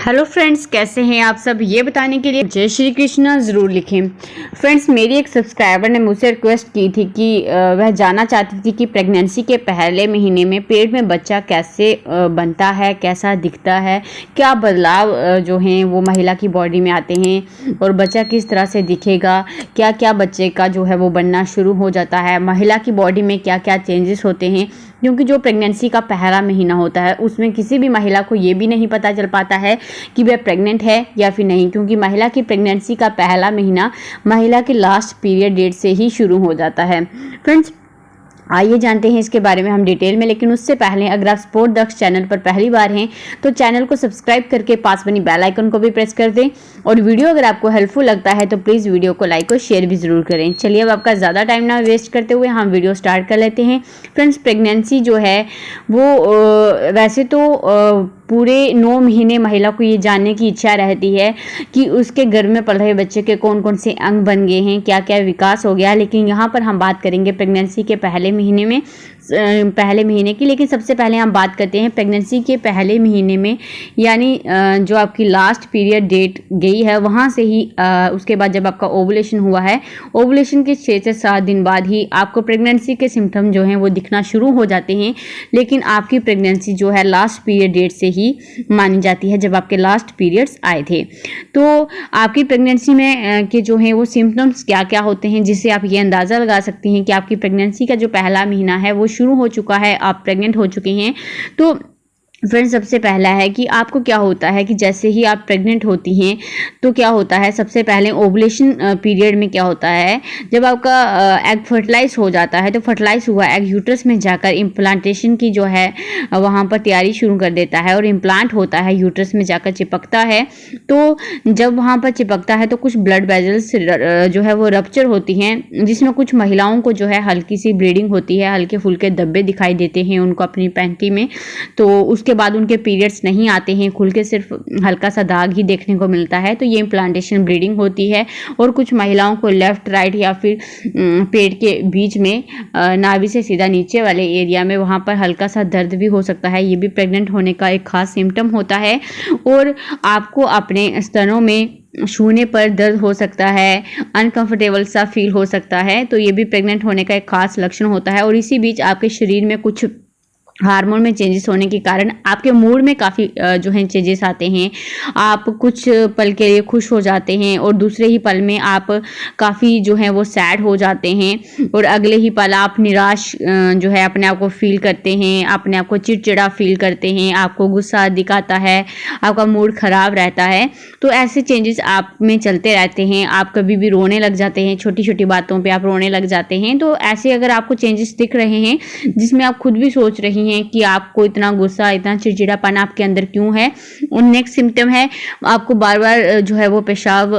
Hello friends, कैसे हैं आप सब? ये बताने के लिए जय श्री कृष्णा ज़रूर लिखें। फ्रेंड्स, मेरी एक सब्सक्राइबर ने मुझसे रिक्वेस्ट की थी कि वह जानना चाहती थी कि प्रेगनेंसी के पहले महीने में पेट में बच्चा कैसे बनता है, कैसा दिखता है, क्या बदलाव जो हैं वो महिला की बॉडी में आते हैं और बच्चा किस तरह से दिखेगा, क्या क्या बच्चे का जो है वो बनना शुरू हो जाता है, महिला की बॉडी में क्या क्या चेंजेस होते हैं। क्योंकि जो प्रेगनेंसी का पहला महीना होता है उसमें किसी भी महिला को ये भी नहीं पता चल पाता है कि वह प्रेग्नेंट है या फिर नहीं, क्योंकि महिला की प्रेगनेंसी का पहला महीना महिला के लास्ट पीरियड डेट से ही शुरू हो जाता है। फ्रेंड्स, आइए जानते हैं इसके बारे में हम डिटेल में। लेकिन उससे पहले अगर आप स्पोर्ट दक्ष चैनल पर पहली बार हैं तो चैनल को सब्सक्राइब करके पास बनी बेल आइकन को भी प्रेस कर दें और वीडियो अगर आपको हेल्पफुल लगता है तो प्लीज़ वीडियो को लाइक और शेयर भी ज़रूर करें। चलिए अब आपका ज़्यादा टाइम ना वेस्ट करते हुए हम वीडियो स्टार्ट कर लेते हैं। फ्रेंड्स, प्रेगनेंसी जो है वो वैसे तो पूरे 9 महीने महिला को ये जानने की इच्छा रहती है कि उसके गर्भ में पल रहे बच्चे के कौन कौन से अंग बन गए हैं, क्या क्या विकास हो गया। लेकिन यहाँ पर हम बात करेंगे प्रेगनेंसी के पहले महीने की। लेकिन सबसे पहले हम बात करते हैं प्रेगनेंसी के पहले महीने में, यानी जो आपकी लास्ट पीरियड डेट गई है वहाँ से ही उसके बाद जब आपका ओवुलेशन हुआ है, ओवुलेशन के 6 से 7 दिन बाद ही आपको प्रेगनेंसी के सिम्टम जो हैं वो दिखना शुरू हो जाते हैं। लेकिन आपकी प्रेगनेंसी जो है लास्ट पीरियड डेट से ही मानी जाती है, जब आपके लास्ट पीरियड्स आए थे। तो आपकी प्रेगनेंसी में के जो हैं वो सिम्टम्स क्या क्या होते हैं, जिससे आप ये अंदाज़ा लगा सकती हैं कि आपकी प्रेगनेंसी का जो पहला महीना है वो शुरू हो चुका है, आप प्रेग्नेंट हो चुकी हैं। तो फ्रेंड्स, सबसे पहला है कि आपको क्या होता है कि जैसे ही आप प्रेग्नेंट होती हैं तो क्या होता है, सबसे पहले ओवुलेशन पीरियड में क्या होता है, जब आपका एग फर्टिलाइज हो जाता है तो फर्टिलाइज हुआ एग यूट्रस में जाकर इम्प्लांटेशन की जो है वहाँ पर तैयारी शुरू कर देता है और इम्प्लांट होता है, यूट्रस में जाकर चिपकता है। तो जब वहाँ पर चिपकता है तो कुछ ब्लड वेजल्स जो है वो रप्चर होती हैं, जिसमें कुछ महिलाओं को जो है हल्की सी ब्लीडिंग होती है, हल्के फुल्के धब्बे दिखाई देते हैं उनको अपनी पैंटी में। तो उसके बाद उनके पीरियड्स नहीं आते हैं, खुल के सिर्फ हल्का सा दाग ही देखने को मिलता है। तो ये इम्प्लांटेशन ब्लीडिंग होती है। और कुछ महिलाओं को लेफ्ट राइट या फिर पेट के बीच में नाभि से सीधा नीचे वाले एरिया में वहाँ पर हल्का सा दर्द भी हो सकता है। ये भी प्रेग्नेंट होने का एक खास सिम्टम होता है। और आपको अपने स्तनों में छूने पर दर्द हो सकता है, अनकंफर्टेबल सा फील हो सकता है। तो ये भी प्रेग्नेंट होने का एक खास लक्षण होता है। और इसी बीच आपके शरीर में कुछ हार्मोन में चेंजेस होने के कारण आपके मूड में काफ़ी जो है चेंजेस आते हैं। आप कुछ पल के लिए खुश हो जाते हैं और दूसरे ही पल में आप काफ़ी जो है वो सैड हो जाते हैं और अगले ही पल आप निराश जो है अपने आप को फील करते हैं, अपने आप को चिड़चिड़ा फील करते हैं, आपको गुस्सा दिखाता है, आपका मूड ख़राब रहता है। तो ऐसे चेंजेस आप में चलते रहते हैं। आप कभी भी रोने लग जाते हैं, छोटी छोटी बातों पर आप रोने लग जाते हैं। तो ऐसे अगर आपको चेंजेस दिख रहे हैं जिसमें आप खुद भी सोच रही हैं कि आपको इतना गुस्सा, इतना चिड़चिड़ापन आपके अंदर क्यों है। और नेक्स्ट सिम्टम है आपको बार बार जो है वो पेशाब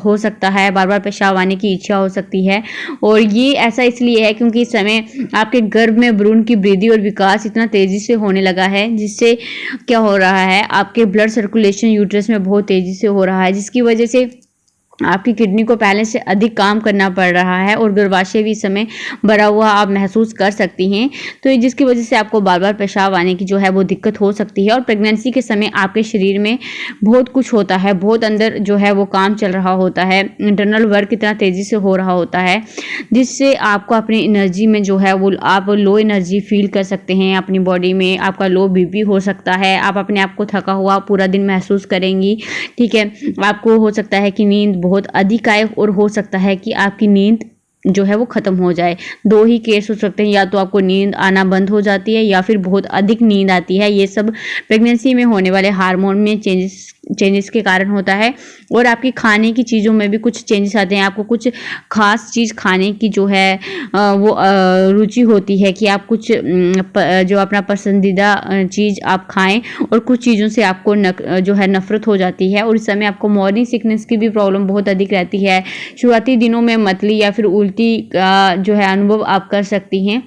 हो सकता है, बार बार पेशाब आने की इच्छा हो सकती है। और ये ऐसा इसलिए है क्योंकि इस समय आपके गर्भ में भ्रूण की वृद्धि और विकास इतना तेजी से होने लगा है, जिससे क्या हो रहा है, आपके ब्लड सर्कुलेशन यूट्रस में बहुत तेजी से हो रहा है, जिसकी वजह से आपकी किडनी को पहले से अधिक काम करना पड़ रहा है और गर्भाशय भी इस समय भरा हुआ आप महसूस कर सकती हैं। तो जिसकी वजह से आपको बार बार पेशाब आने की जो है वो दिक्कत हो सकती है। और प्रेगनेंसी के समय आपके शरीर में बहुत कुछ होता है, बहुत अंदर जो है वो काम चल रहा होता है, इंटरनल वर्क इतना तेज़ी से हो रहा होता है, जिससे आपको अपनी एनर्जी में जो है वो आप लो एनर्जी फील कर सकते हैं। अपनी बॉडी में आपका लो बीपी हो सकता है, आप अपने आप को थका हुआ पूरा दिन महसूस करेंगी। ठीक है, आपको हो सकता है कि नींद बहुत अधिक आए और हो सकता है कि आपकी नींद जो है वो ख़त्म हो जाए। 2 ही केस हो सकते हैं, या तो आपको नींद आना बंद हो जाती है या फिर बहुत अधिक नींद आती है। ये सब प्रेगनेंसी में होने वाले हार्मोन में चेंजेस के कारण होता है। और आपकी खाने की चीज़ों में भी कुछ चेंजेस आते हैं। आपको कुछ खास चीज़ खाने की जो है वो रुचि होती है कि आप कुछ जो अपना पसंदीदा चीज़ आप खाएं, और कुछ चीज़ों से आपको जो है नफरत हो जाती है। और इस समय आपको मॉर्निंग सिकनेस की भी प्रॉब्लम बहुत अधिक रहती है। शुरुआती दिनों में मतली या फिर उल्टी का जो है अनुभव आप कर सकती हैं।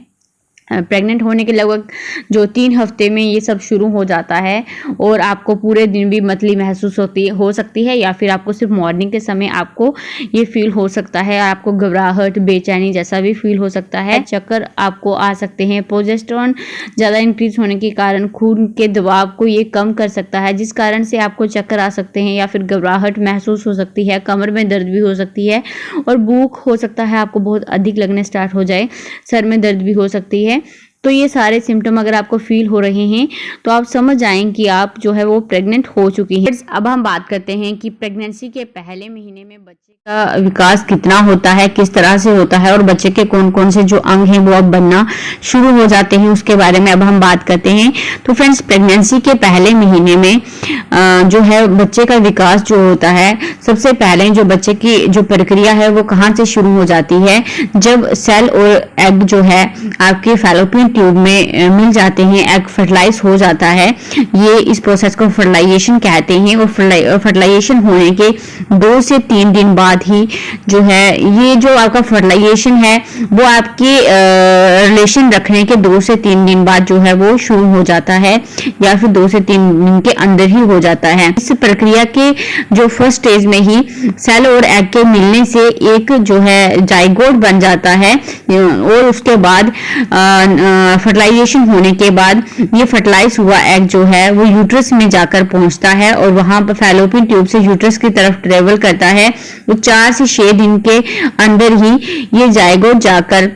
प्रेग्नेंट होने के लगभग जो 3 हफ्ते में ये सब शुरू हो जाता है और आपको पूरे दिन भी मतली महसूस हो सकती है, या फिर आपको सिर्फ मॉर्निंग के समय आपको ये फील हो सकता है। आपको घबराहट, बेचैनी जैसा भी फील हो सकता है। चक्कर आपको आ सकते हैं। प्रोजेस्टेरोन ज़्यादा इंक्रीज होने के कारण खून के दबाव को ये कम कर सकता है, जिस कारण से आपको चक्कर आ सकते हैं या फिर घबराहट महसूस हो सकती है। कमर में दर्द भी हो सकती है और भूख हो सकता है आपको बहुत अधिक लगने स्टार्ट हो जाए। सर में दर्द भी हो सकती है। तो ये सारे सिम्टम अगर आपको फील हो रहे हैं तो आप समझ जाएं कि आप जो है वो प्रेग्नेंट हो चुकी हैं। अब हम बात करते हैं कि प्रेगनेंसी के पहले महीने में बच्चे का विकास कितना होता है, किस तरह से होता है और बच्चे के कौन कौन से जो अंग हैं वो अब बनना शुरू हो जाते हैं, उसके बारे में अब हम बात करते हैं। तो फ्रेंड्स, प्रेगनेंसी के पहले महीने में जो है बच्चे का विकास जो होता है, सबसे पहले जो बच्चे की जो प्रक्रिया है वो कहाँ से शुरू हो जाती है, जब सेल और एग जो है आपके फैलोपियन ट्यूब में मिल जाते हैं, एग फर्टिलाइज हो जाता है। ये इस प्रोसेस को फर्टिलाइजेशन कहते हैं और फर्टिलाइजेशन होने के 2 से 3 दिन बाद ही जो है ये जो आपका फर्टिलाइजेशन है वो आपके रिलेशन रखने के 2 से 3 दिन बाद जो है वो शुरू हो जाता है, या फिर 2 से 3 दिन के अंदर ही हो जाता है। इस प्रक्रिया के जो फर्स्ट स्टेज में ही सेल और एग के मिलने से एक जो है जाइगोट बन जाता है और उसके बाद फर्टिलाइजेशन होने के बाद ये फर्टिलाइज हुआ एग जो है वो यूट्रस में जाकर पहुंचता है और वहां पर फैलोपियन ट्यूब से यूट्रस की तरफ ट्रेवल करता है। वो 4 से 6 दिन के अंदर ही ये जाइगोट जाकर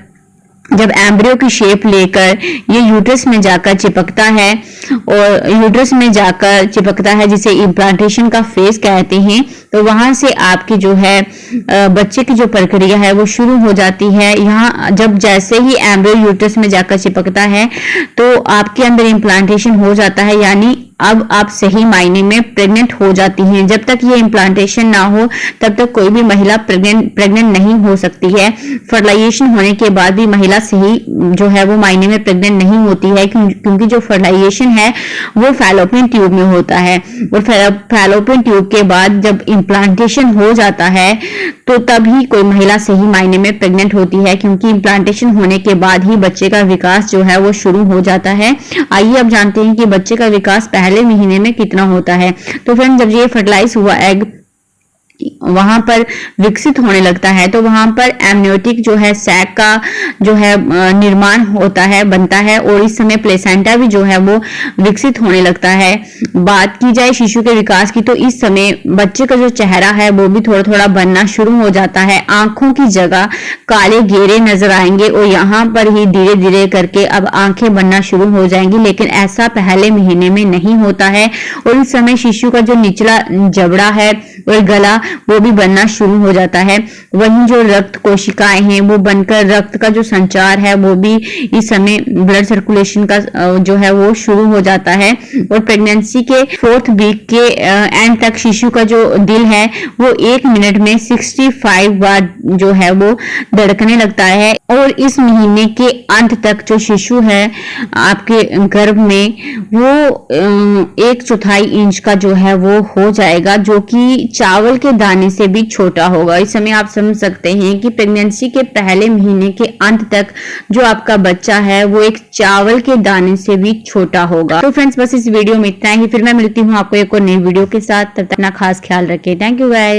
जब एम्ब्रियो की शेप लेकर ये यूट्रस में जाकर चिपकता है और यूट्रस में जाकर चिपकता है, जिसे इम्प्लांटेशन का फेज कहते हैं। तो वहां से आपकी जो है बच्चे की जो प्रक्रिया है वो शुरू हो जाती है। यहाँ जब जैसे ही एम्ब्रियो यूट्रस में जाकर चिपकता है तो आपके अंदर इम्प्लांटेशन हो जाता है, यानी अब आप सही मायने में प्रेग्नेंट हो जाती हैं। जब तक ये इम्प्लांटेशन ना हो तब तक कोई भी महिला प्रेग्नेंट नहीं हो सकती है। फर्टिलाइजेशन होने के बाद भी महिला सही जो है वो मायने में प्रेग्नेंट नहीं होती है, क्योंकि जो फर्टिलाइजेशन है वो फैलोपियन ट्यूब में होता है और फैलोपियन ट्यूब के बाद जब इम्प्लांटेशन हो जाता है तो तभी कोई महिला सही मायने में प्रेग्नेंट होती है, क्योंकि इम्प्लांटेशन होने के बाद ही बच्चे का विकास जो है वो शुरू हो जाता है। आइए अब जानते हैं कि बच्चे का विकास पहले महीने में कितना होता है। तो फ्रेंड, जब ये फर्टिलाइज हुआ एग वहां पर विकसित होने लगता है तो वहां पर एमनियोटिक जो है सैक का जो है निर्माण होता है, बनता है और इस समय प्लेसेंटा भी जो है वो विकसित होने लगता है। बात की जाए शिशु के विकास की तो इस समय बच्चे का जो चेहरा है वो भी थोड़ा थोड़ा बनना शुरू हो जाता है। आंखों की जगह काले घेरे नजर आएंगे और यहाँ पर ही धीरे धीरे करके अब आंखें बनना शुरू हो जाएंगी, लेकिन ऐसा पहले महीने में नहीं होता है। और इस समय शिशु का जो निचला जबड़ा है और गला वो भी बनना शुरू हो जाता है। वहीं जो रक्त कोशिकाएं हैं वो बनकर रक्त का जो संचार है वो भी इस समय ब्लड सर्कुलेशन का जो है वो शुरू हो जाता है। और प्रेगनेंसी के 4th वीक के एंड तक शिशु का जो दिल है वो 1 मिनट में 65 बार जो है वो धड़कने लगता है। और इस महीने के अंत तक जो शिशु है आपके गर्भ में वो 1/4 इंच का जो है वो हो जाएगा, जो कि चावल के दाने से भी छोटा होगा। इस समय आप समझ सकते हैं कि प्रेगनेंसी के पहले महीने के अंत तक जो आपका बच्चा है वो एक चावल के दाने से भी छोटा होगा। तो फ्रेंड्स, बस इस वीडियो में इतना ही। फिर मैं मिलती हूँ आपको एक और नई वीडियो के साथ। तब तक अपना खास ख्याल रखें। Thank you guys.